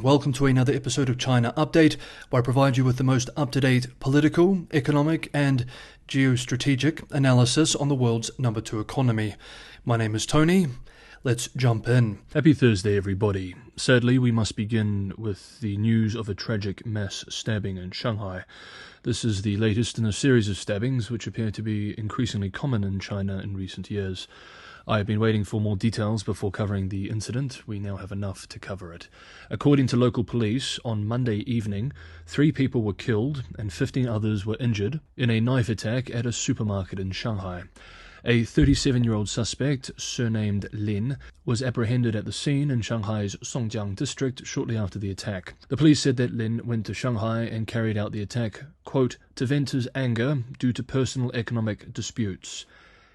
Welcome to another episode of China Update, where I provide you with the most up-to-date political, economic and geostrategic analysis on the world's number 2 economy. My name is Tony. Let's jump in. Happy Thursday, everybody. Sadly, we must begin with the news of a tragic mass stabbing in Shanghai. This is the latest in a series of stabbings which appear to be increasingly common in China in recent years. I have been waiting for more details before covering the incident. We now have enough to cover it. According to local police, on Monday evening, 3 people were killed and 15 others were injured in a knife attack at a supermarket in Shanghai. A 37-year-old suspect, surnamed Lin, was apprehended at the scene in Shanghai's Songjiang district shortly after the attack. The police said that Lin went to Shanghai and carried out the attack, quote, to vent his anger due to personal economic disputes,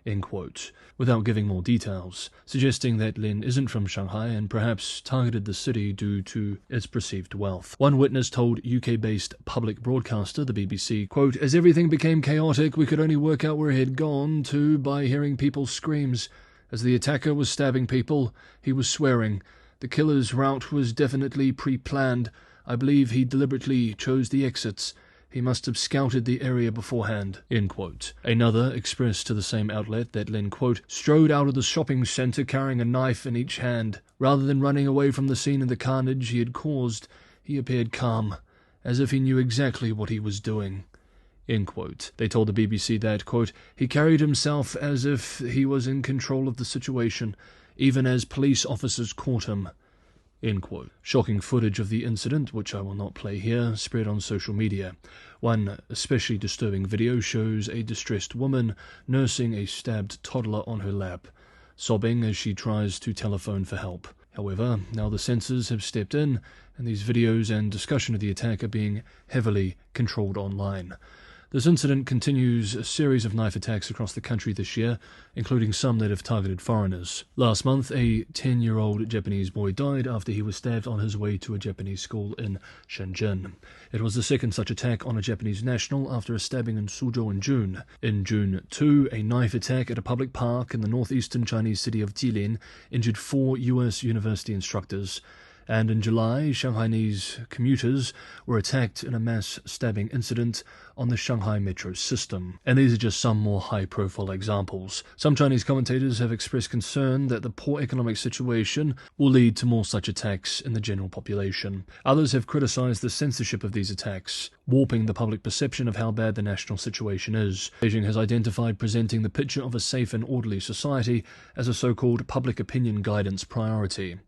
end quote, without giving more details, suggesting that Lin isn't from Shanghai and perhaps targeted the city due to its perceived wealth. One witness told UK-based public broadcaster, the BBC, quote, as everything became chaotic, we could only work out where he had gone to by hearing people's screams. As the attacker was stabbing people, he was swearing. The killer's route was definitely pre-planned. I believe he deliberately chose the exits. He must have scouted the area beforehand, end quote. Another expressed to the same outlet that Lin, quote, strode out of the shopping centre carrying a knife in each hand. Rather than running away from the scene of the carnage he had caused, he appeared calm, as if he knew exactly what he was doing, end quote. They told the BBC that, quote, he carried himself as if he was in control of the situation, even as police officers caught him, end quote. Shocking footage of the incident, which I will not play here, spread on social media. One especially disturbing video shows a distressed woman nursing a stabbed toddler on her lap, sobbing as she tries to telephone for help. However, now the censors have stepped in, and these videos and discussion of the attack are being heavily controlled online. This incident continues a series of knife attacks across the country this year, including some that have targeted foreigners. Last month, a 10-year-old Japanese boy died after he was stabbed on his way to a Japanese school in Shenzhen. It was the second such attack on a Japanese national after a stabbing in Suzhou in June. In June 2, a knife attack at a public park in the northeastern Chinese city of Jilin injured 4 U.S. university instructors. And in July, Shanghainese commuters were attacked in a mass stabbing incident on the Shanghai metro system. And these are just some more high-profile examples. Some Chinese commentators have expressed concern that the poor economic situation will lead to more such attacks in the general population. Others have criticized the censorship of these attacks, warping the public perception of how bad the national situation is. Beijing has identified presenting the picture of a safe and orderly society as a so-called public opinion guidance priority.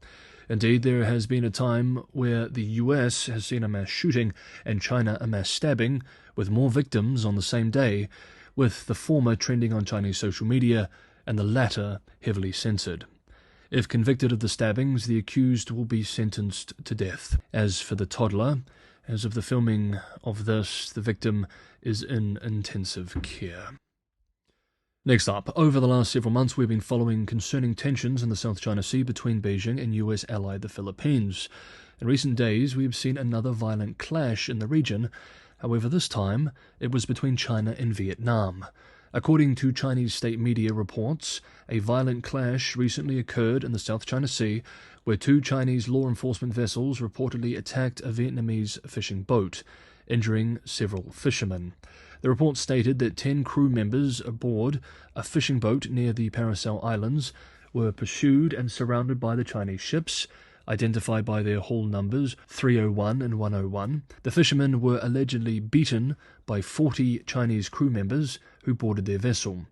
Indeed, there has been a time where the US has seen a mass shooting and China a mass stabbing, with more victims on the same day, with the former trending on Chinese social media and the latter heavily censored. If convicted of the stabbings, the accused will be sentenced to death. As for the toddler, as of the filming of this, the victim is in intensive care. Next up, over the last several months we've been following concerning tensions in the South China Sea between Beijing and US ally the Philippines. In recent days we have seen another violent clash in the region, however this time it was between China and Vietnam. According to Chinese state media reports, a violent clash recently occurred in the South China Sea where 2 Chinese law enforcement vessels reportedly attacked a Vietnamese fishing boat, injuring several fishermen. The report stated that 10 crew members aboard a fishing boat near the Paracel Islands were pursued and surrounded by the Chinese ships, identified by their hull numbers 301 and 101. The fishermen were allegedly beaten by 40 Chinese crew members who boarded their vessel.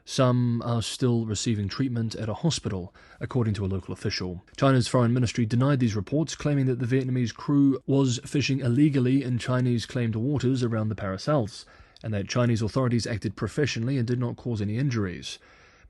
Some are still receiving treatment at a hospital, according to a local official. China's foreign ministry denied these reports, claiming that the Vietnamese crew was fishing illegally in Chinese-claimed waters around the Paracels, and that Chinese authorities acted professionally and did not cause any injuries.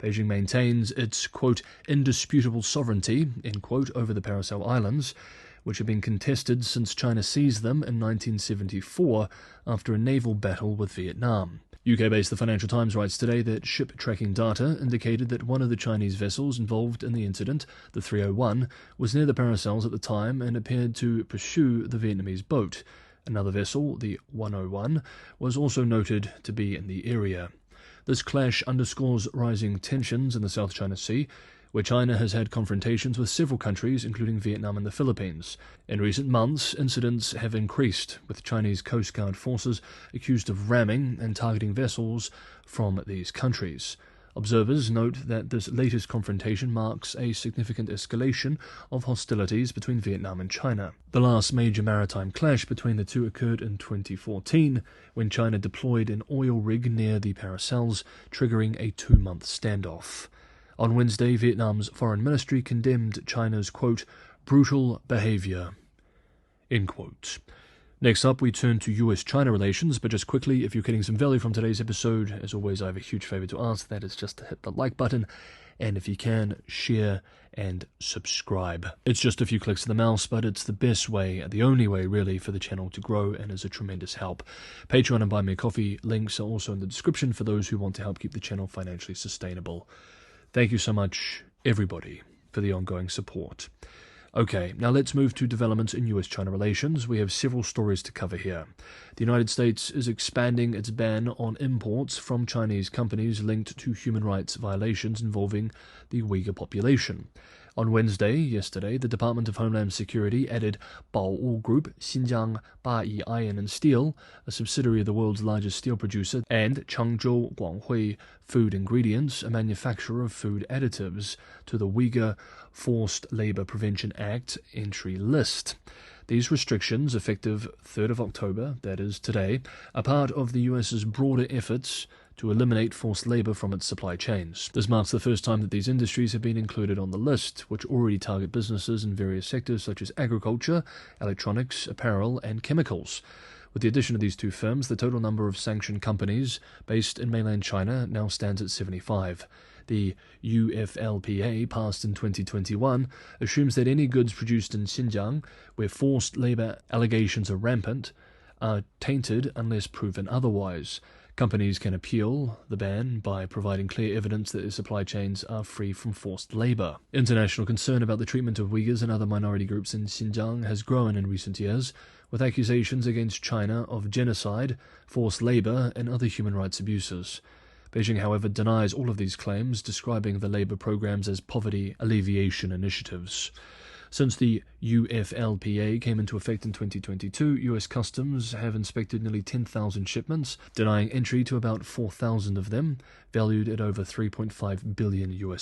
Beijing maintains its, quote, indisputable sovereignty, end quote, over the Paracel Islands, which have been contested since China seized them in 1974 after a naval battle with Vietnam. UK-based The Financial Times writes today that ship tracking data indicated that one of the Chinese vessels involved in the incident, the 301, was near the Paracels at the time and appeared to pursue the Vietnamese boat. Another vessel, the 101, was also noted to be in the area. This clash underscores rising tensions in the South China Sea, where China has had confrontations with several countries, including Vietnam and the Philippines. In recent months, incidents have increased, with Chinese Coast Guard forces accused of ramming and targeting vessels from these countries. Observers note that this latest confrontation marks a significant escalation of hostilities between Vietnam and China. The last major maritime clash between the two occurred in 2014, when China deployed an oil rig near the Paracels, triggering a 2-month standoff. On Wednesday, Vietnam's foreign ministry condemned China's, quote, brutal behavior, end quote. Next up, we turn to US-China relations, but just quickly, if you're getting some value from today's episode, as always, I have a huge favor to ask. That is just to hit the like button, and if you can, share and subscribe. It's just a few clicks of the mouse, but it's the best way, the only way, really, for the channel to grow, and is a tremendous help. Patreon and Buy Me a Coffee links are also in the description for those who want to help keep the channel financially sustainable. Thank you so much, everybody, for the ongoing support. Okay, now let's move to developments in US-China relations. We have several stories to cover here. The United States is expanding its ban on imports from Chinese companies linked to human rights violations involving the Uyghur population. On yesterday, the Department of Homeland Security added Baowu Group, Xinjiang Bayi Iron and Steel, a subsidiary of the world's largest steel producer, and Changzhou Guanghui Food Ingredients, a manufacturer of food additives, to the Uyghur Forced Labor Prevention Act entry list. These restrictions, effective 3rd of October, that is today, are part of the US's broader efforts to eliminate forced labor from its supply chains. This marks the first time that these industries have been included on the list, which already target businesses in various sectors such as agriculture, electronics, apparel, and chemicals. With the addition of these two firms, the total number of sanctioned companies based in mainland China now stands at 75. The UFLPA, passed in 2021, assumes that any goods produced in Xinjiang, where forced labor allegations are rampant, are tainted unless proven otherwise. Companies can appeal the ban by providing clear evidence that their supply chains are free from forced labor. International concern about the treatment of Uyghurs and other minority groups in Xinjiang has grown in recent years, with accusations against China of genocide, forced labor, and other human rights abuses. Beijing, however, denies all of these claims, describing the labor programs as poverty alleviation initiatives. Since the UFLPA came into effect in 2022, US Customs have inspected nearly 10,000 shipments, denying entry to about 4,000 of them, valued at over $3.5 billion.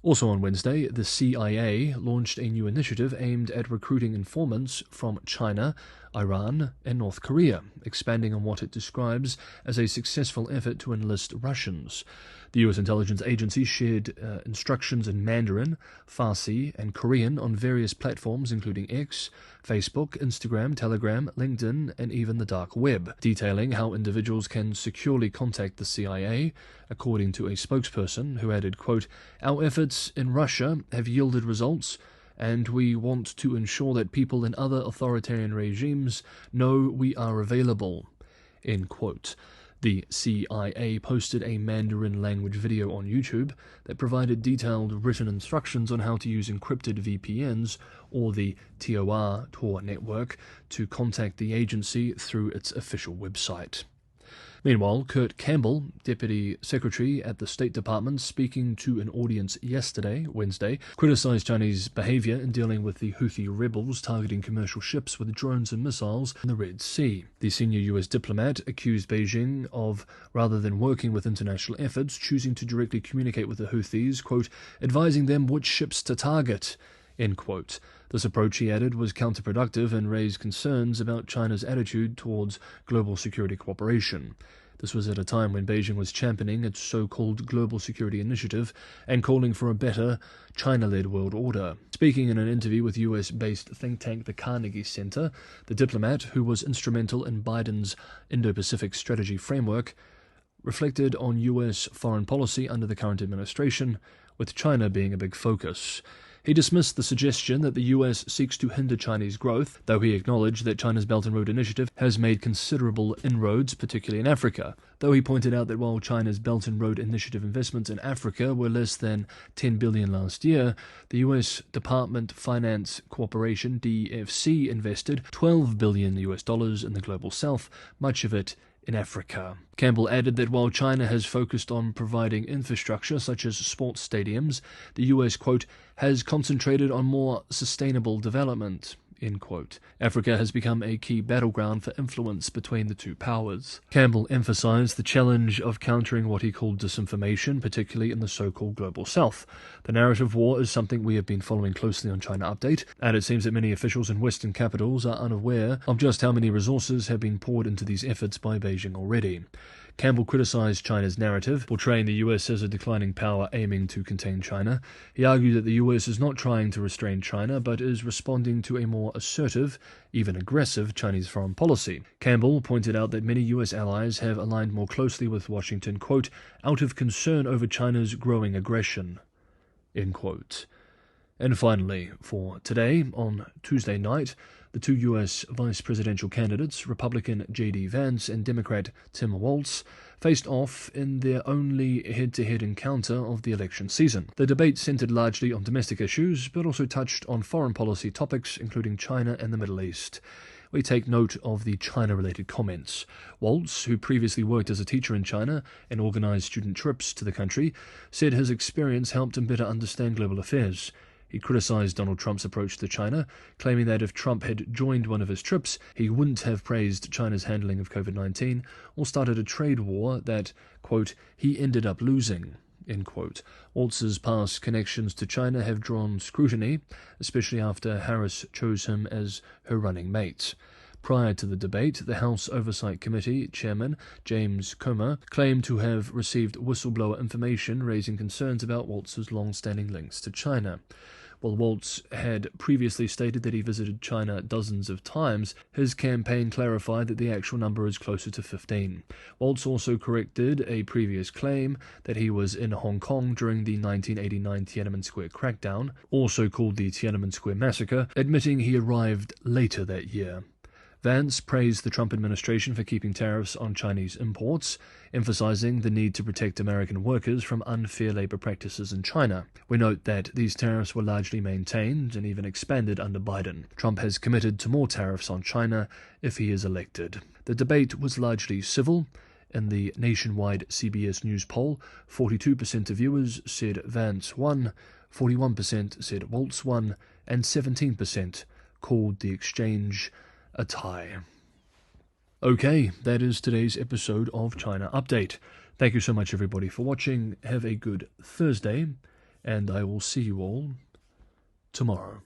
Also on Wednesday, the CIA launched a new initiative aimed at recruiting informants from China, Iran, and North Korea, expanding on what it describes as a successful effort to enlist Russians. The U.S. intelligence agency shared instructions in Mandarin, Farsi, and Korean on various platforms including X, Facebook, Instagram, Telegram, LinkedIn, and even the dark web, detailing how individuals can securely contact the CIA, according to a spokesperson who added, quote, "Our efforts in Russia have yielded results, and we want to ensure that people in other authoritarian regimes know we are available," end quote. The CIA posted a Mandarin language video on YouTube that provided detailed written instructions on how to use encrypted VPNs, or the Tor network, to contact the agency through its official website. Meanwhile, Kurt Campbell, Deputy Secretary at the State Department, speaking to an audience Wednesday, criticized Chinese behavior in dealing with the Houthi rebels targeting commercial ships with drones and missiles in the Red Sea. The senior U.S. diplomat accused Beijing of, rather than working with international efforts, choosing to directly communicate with the Houthis, quote, advising them which ships to target, end quote. This approach, he added, was counterproductive and raised concerns about China's attitude towards global security cooperation. This was at a time when Beijing was championing its so-called global security initiative and calling for a better China-led world order. Speaking in an interview with US-based think tank the Carnegie Center, the diplomat, who was instrumental in Biden's Indo-Pacific strategy framework, reflected on US foreign policy under the current administration, with China being a big focus. He dismissed the suggestion that the US seeks to hinder Chinese growth, though he acknowledged that China's Belt and Road Initiative has made considerable inroads, particularly in Africa, though he pointed out that while China's Belt and Road Initiative investments in Africa were less than $10 billion last year, the US Department Finance Corporation, DFC, invested $12 billion in the Global South, much of it in Africa. Campbell added that while China has focused on providing infrastructure such as sports stadiums, the US, quote, has concentrated on more sustainable development. End quote. Africa has become a key battleground for influence between the two powers. Campbell emphasized the challenge of countering what he called disinformation, particularly in the so-called Global South. The narrative war is something we have been following closely on China Update, and it seems that many officials in Western capitals are unaware of just how many resources have been poured into these efforts by Beijing already. Campbell criticized China's narrative, portraying the US as a declining power aiming to contain China. He argued that the US is not trying to restrain China, but is responding to a more assertive, even aggressive, Chinese foreign policy. Campbell pointed out that many US allies have aligned more closely with Washington, quote, out of concern over China's growing aggression, end quote. And finally, for today, on Tuesday night, the two U.S. vice presidential candidates, Republican J.D. Vance and Democrat Tim Walz, faced off in their only head-to-head encounter of the election season. The debate centered largely on domestic issues, but also touched on foreign policy topics, including China and the Middle East. We take note of the China-related comments. Walz, who previously worked as a teacher in China and organized student trips to the country, said his experience helped him better understand global affairs. He criticized Donald Trump's approach to China, claiming that if Trump had joined one of his trips, he wouldn't have praised China's handling of COVID-19 or started a trade war that, quote, he ended up losing, end quote. Walz's past connections to China have drawn scrutiny, especially after Harris chose him as her running mate. Prior to the debate, the House Oversight Committee chairman, James Comer, claimed to have received whistleblower information raising concerns about Walz's long-standing links to China. While Walz had previously stated that he visited China dozens of times, his campaign clarified that the actual number is closer to 15. Walz also corrected a previous claim that he was in Hong Kong during the 1989 Tiananmen Square crackdown, also called the Tiananmen Square Massacre, admitting he arrived later that year. Vance praised the Trump administration for keeping tariffs on Chinese imports, emphasizing the need to protect American workers from unfair labor practices in China. We note that these tariffs were largely maintained and even expanded under Biden. Trump has committed to more tariffs on China if he is elected. The debate was largely civil. In the nationwide CBS News poll, 42% of viewers said Vance won, 41% said Walz won, and 17% called the exchange a tie. Okay, that is today's episode of China Update. Thank you so much, everybody, for watching. Have a good Thursday, and I will see you all tomorrow.